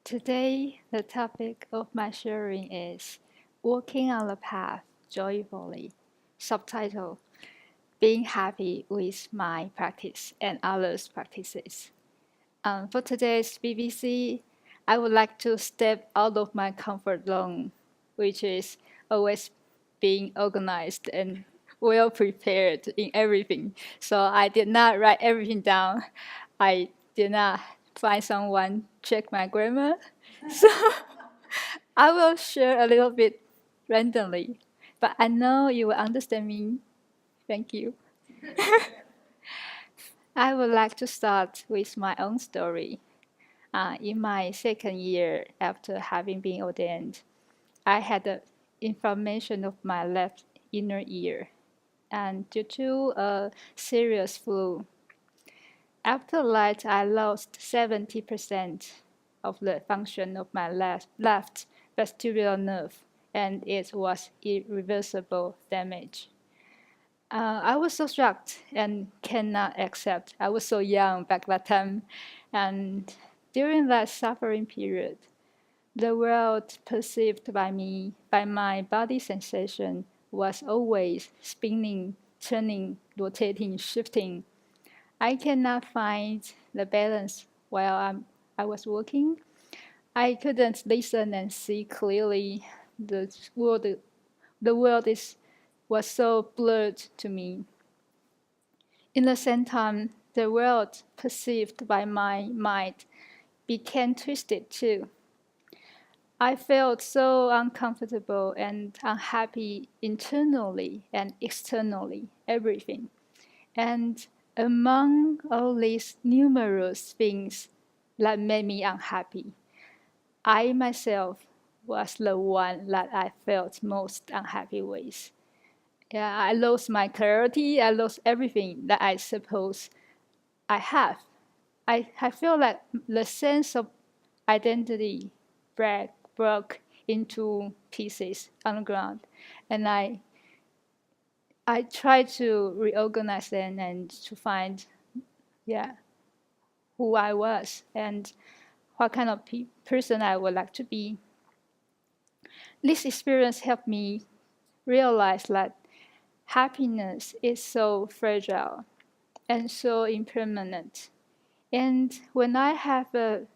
Today, the topic of my sharing is Walking on the Path Joyfully. Subtitle Being Happy with My Practice and Others' Practices. For today's BBC, I would like to step out of my comfort zone, which is always being organized and well prepared in everything. So I did not write everything down. I did not find someone check my grammar. So I will share a little bit randomly, but I know you will understand me. Thank you. I would like to start with my own story. In my second year after having been ordained, I had the inflammation of my left inner ear, and due to a serious flu, after that I lost 70% of the function of my left vestibular nerve, and it was irreversible damage. I was so shocked and cannot accept. I was so young back that time, and during that suffering period, the world perceived by me, by my body sensation, was always spinning, turning, rotating, shifting. I cannot find the balance while I was working. I couldn't listen and see clearly. The world was so blurred to me. In the same time, the world perceived by my mind became twisted too. I felt so uncomfortable and unhappy internally and externally, everything. And among all these numerous things that made me unhappy, I myself was the one that I felt most unhappy with. Yeah, I lost my clarity. I lost everything that I suppose I have. I feel like the sense of identity broke into pieces on the ground, and I tried to reorganize them and to find, who I was and what kind of person I would like to be. This experience helped me realize that happiness is so fragile and so impermanent. And when I have a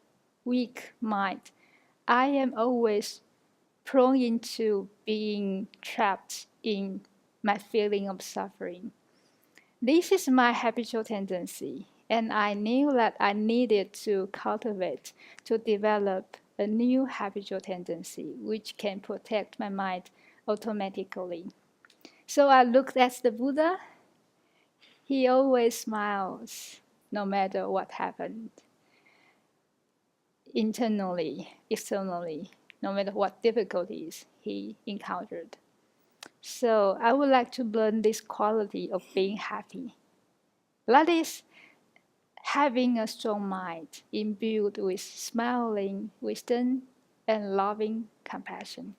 weak mind, I am always prone into being trapped in my feeling of suffering. This is my habitual tendency, and I knew that I needed to cultivate, to develop a new habitual tendency which can protect my mind automatically. So I looked at the Buddha. He always smiles no matter what happened, internally, externally, no matter what difficulties he encountered. So I would like to learn this quality of being happy. That is having a strong mind imbued with smiling wisdom and loving compassion.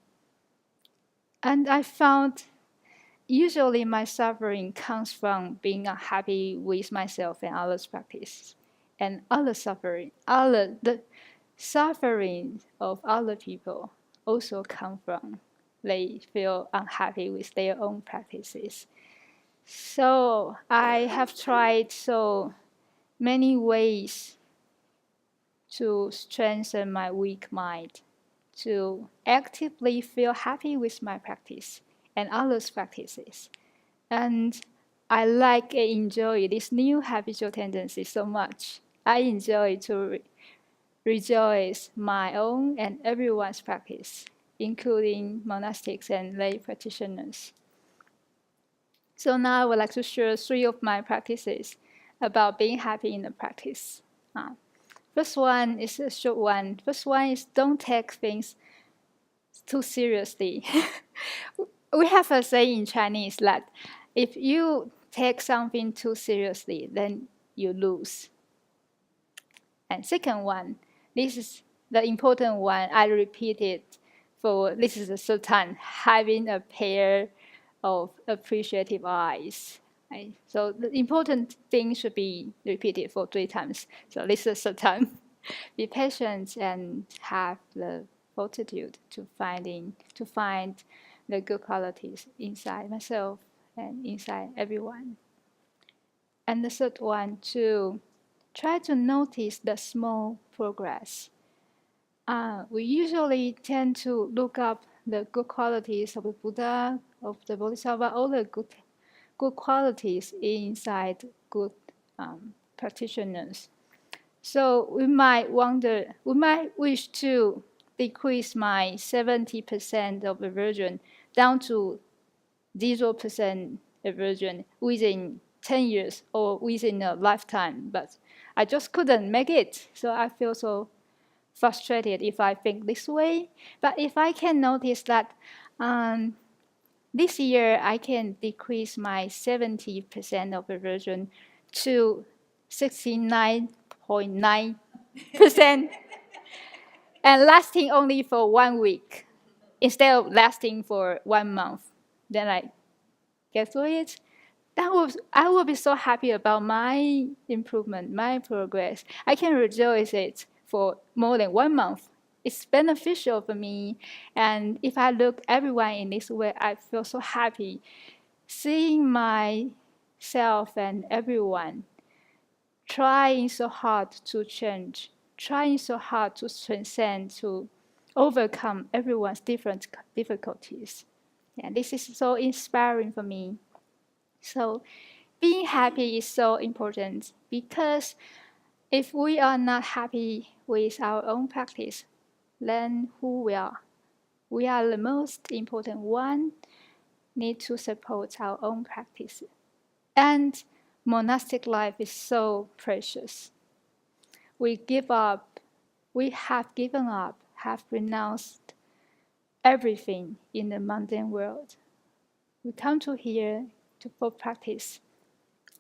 And I found usually my suffering comes from being unhappy with myself and others' practice. And the suffering of other people also come from they feel unhappy with their own practices. So I have tried so many ways to strengthen my weak mind, to actively feel happy with my practice and others' practices. And I like and enjoy this new habitual tendency so much. I enjoy to rejoice my own and everyone's practice, including monastics and lay practitioners. So now I would like to share 3 of my practices about being happy in the practice. First one is a short one. First one is don't take things too seriously. We have a saying in Chinese that if you take something too seriously, then you lose. And second one, this is the important one. I repeat it for this is the third time, having a pair of appreciative eyes. Right? So the important thing should be repeated for 3 times. So this is the third time. be patient and have the fortitude to find the good qualities inside myself and inside everyone. And the third one, to try to notice the small progress. We usually tend to look up the good qualities of the Buddha, of the Bodhisattva, all the good qualities inside good practitioners. So we might wish to decrease my 70% of aversion down to 0% aversion within 10 years or within a lifetime, but I just couldn't make it. So I feel so frustrated if I think this way. But if I can notice that this year I can decrease my 70% of aversion to 69.9% and lasting only for 1 week instead of lasting for 1 month, then I get through it. I will be so happy about my improvement, my progress. I can rejoice it for more than 1 month. It's beneficial for me. And if I look everyone in this way, I feel so happy seeing myself and everyone trying so hard to change, trying so hard to transcend, to overcome everyone's different difficulties. Yeah, this is so inspiring for me. So being happy is so important because if we are not happy with our own practice, then who we are? We are the most important one, need to support our own practice. And monastic life is so precious. We have given up, have renounced everything in the mundane world. We come to here for practice.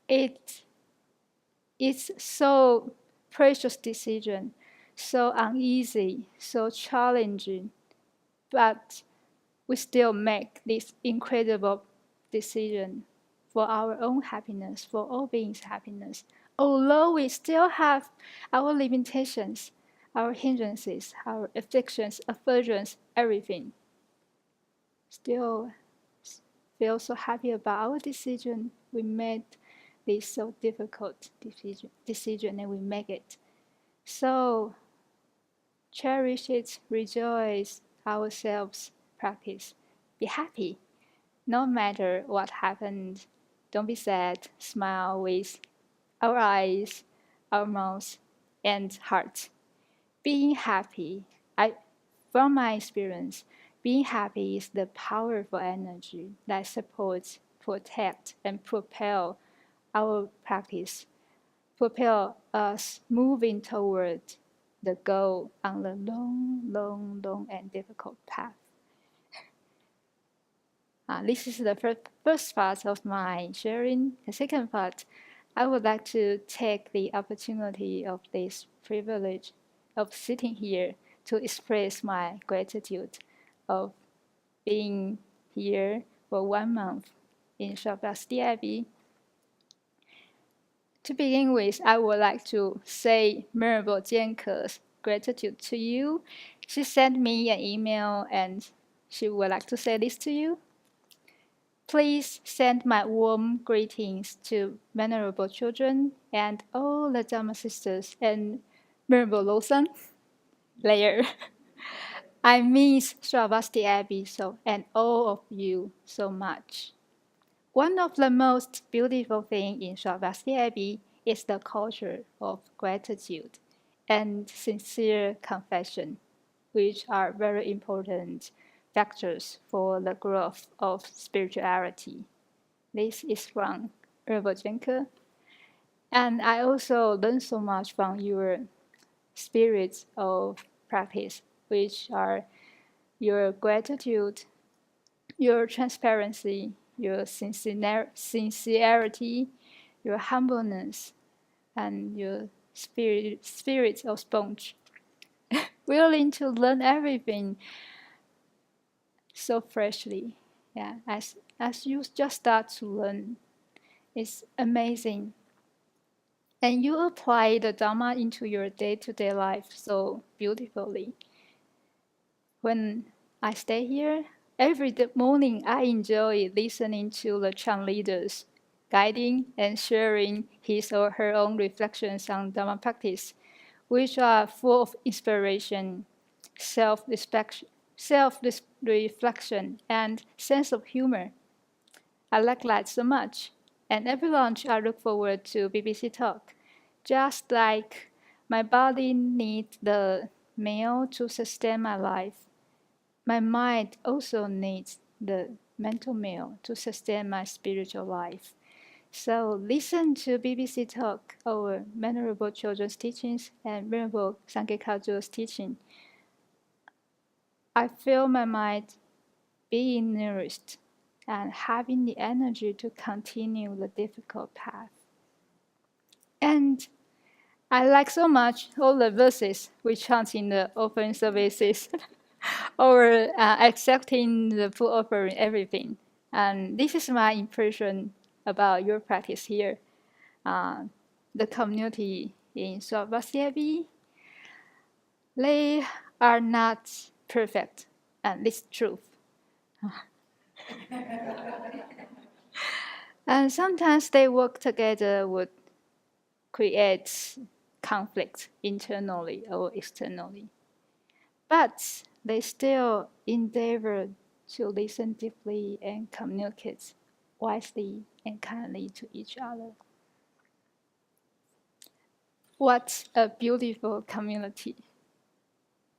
It's so precious decision, so uneasy, so challenging, but we still make this incredible decision for our own happiness, for all beings' happiness. Although we still have our limitations, our hindrances, our addictions, aversions, everything, still feel so happy about our decision. We made this so difficult decision and we make it. So cherish it, rejoice ourselves, practice. Be happy. No matter what happened, don't be sad. Smile with our eyes, our mouth, and heart. Being happy, from my experience, being happy is the powerful energy that supports, protects, and propel our practice, propel us moving toward the goal on the long, long, long and difficult path. This is the first part of my sharing. The second part, I would like to take the opportunity of this privilege of sitting here to express my gratitude of being here for 1 month in Sravasti Abbey. To begin with, I would like to say Venerable Jianke's gratitude to you. She sent me an email and she would like to say this to you. Please send my warm greetings to Venerable children and all the Dharma sisters and Venerable Lawson. Later. I miss Sravasti Abbey and all of you so much. One of the most beautiful things in Sravasti Abbey is the culture of gratitude and sincere confession, which are very important factors for the growth of spirituality. This is from Venerable Jianke. And I also learned so much from your spirits of practice, which are your gratitude, your transparency, your sincerity, your humbleness, and your spirit of sponge. Willing to learn everything so freshly. Yeah, as you just start to learn, it's amazing. And you apply the Dharma into your day-to-day life so beautifully. When I stay here, every morning I enjoy listening to the chant leaders, guiding and sharing his or her own reflections on Dharma practice, which are full of inspiration, self-reflection, and sense of humor. I like that so much. And every lunch I look forward to BBC Talk. Just like my body needs the meal to sustain my life, my mind also needs the mental meal to sustain my spiritual life. So listen to BBC Talk, our Venerable Children's teachings and Venerable Sangha Kaju's teaching. I feel my mind being nourished and having the energy to continue the difficult path. And I like so much all the verses we chant in the offering services or accepting the full offering, everything. And this is my impression about your practice here. The community in Sravasti Abbey, they are not perfect, and it's truth. And sometimes they work together would create conflict internally or externally. But they still endeavor to listen deeply and communicate wisely and kindly to each other. What a beautiful community.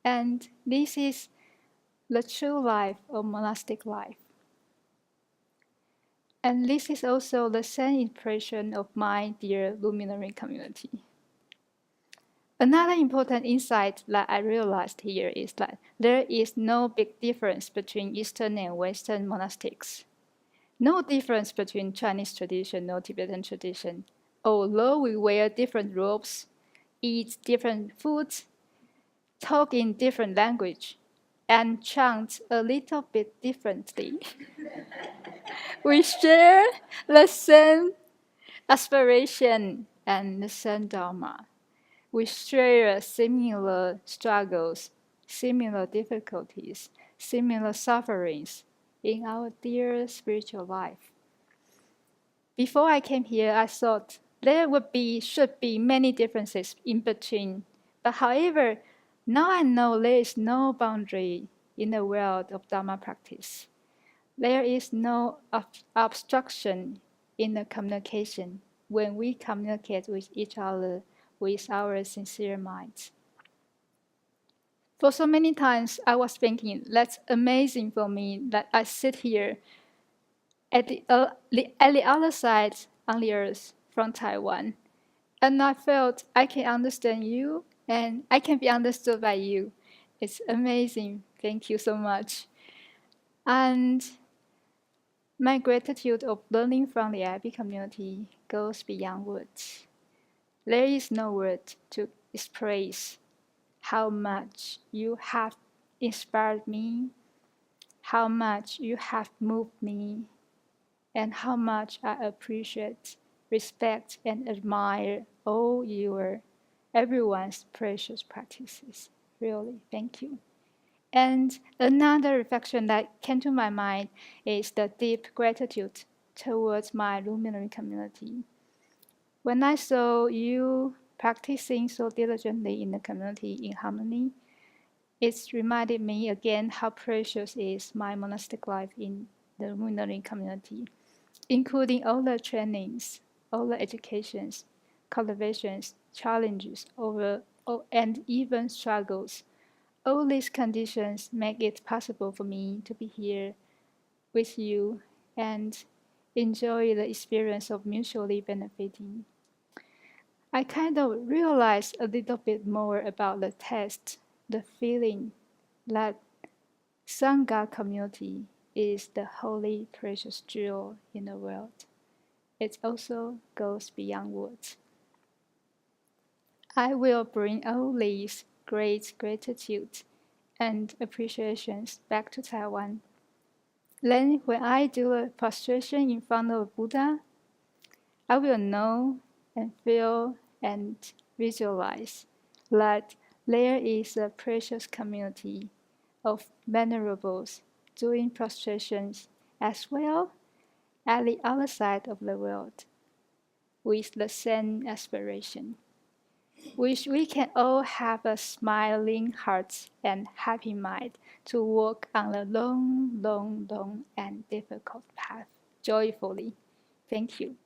And this is the true life of monastic life. And this is also the same impression of my dear luminary community. Another important insight that I realized here is that there is no big difference between Eastern and Western monastics. No difference between Chinese tradition or Tibetan tradition. Although we wear different robes, eat different foods, talk in different language, and chant a little bit differently, we share the same aspiration and the same Dharma. We share similar struggles, similar difficulties, similar sufferings in our dear spiritual life. Before I came here, I thought there should be many differences in between. But however, now I know there is no boundary in the world of Dharma practice. There is no obstruction in the communication when we communicate with each other with our sincere minds. For so many times, I was thinking, that's amazing for me that I sit here at the other side on the earth from Taiwan. And I felt I can understand you and I can be understood by you. It's amazing. Thank you so much. And my gratitude of learning from the Abbey community goes beyond words. There is no word to express how much you have inspired me, how much you have moved me, and how much I appreciate, respect, and admire all everyone's precious practices. Really, thank you. And another reflection that came to my mind is the deep gratitude towards my luminary community. When I saw you practicing so diligently in the community in harmony, it reminded me again how precious is my monastic life in the luminary community, including all the trainings, all the educations, cultivations, challenges, and even struggles. All these conditions make it possible for me to be here with you and enjoy the experience of mutually benefiting. I kind of realized a little bit more about the taste, the feeling that Sangha community is the holy precious jewel in the world. It also goes beyond words. I will bring all these great gratitude and appreciations back to Taiwan. Then when I do a prostration in front of Buddha, I will know and feel and visualize that there is a precious community of venerables doing prostrations as well at the other side of the world with the same aspiration. Wish we can all have a smiling heart and happy mind to walk on the long, long, long and difficult path joyfully. Thank you.